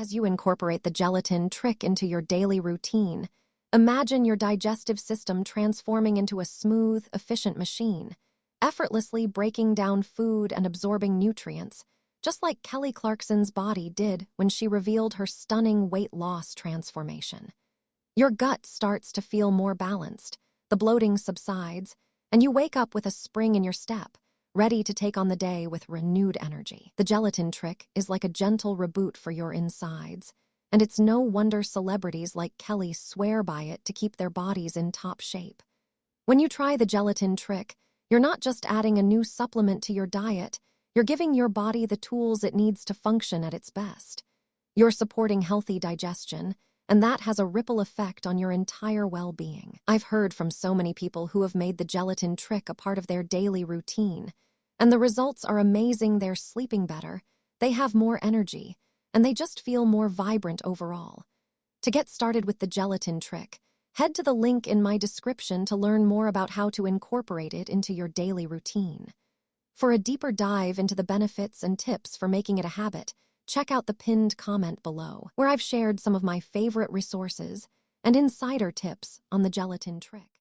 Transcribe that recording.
As you incorporate the gelatin trick into your daily routine, imagine your digestive system transforming into a smooth, efficient machine, effortlessly breaking down food and absorbing nutrients, just like Kelly Clarkson's body did when she revealed her stunning weight loss transformation. Your gut starts to feel more balanced, the bloating subsides, and you wake up with a spring in your step, ready to take on the day with renewed energy. The gelatin trick is like a gentle reboot for your insides, and it's no wonder celebrities like Kelly swear by it to keep their bodies in top shape. When you try the gelatin trick, you're not just adding a new supplement to your diet, you're giving your body the tools it needs to function at its best. You're supporting healthy digestion, and that has a ripple effect on your entire well-being. I've heard from so many people who have made the gelatin trick a part of their daily routine, and the results are amazing. They're sleeping better, they have more energy, and they just feel more vibrant overall. To get started with the gelatin trick, head to the link in my description to learn more about how to incorporate it into your daily routine. For a deeper dive into the benefits and tips for making it a habit, check out the pinned comment below, where I've shared some of my favorite resources and insider tips on the gelatin trick.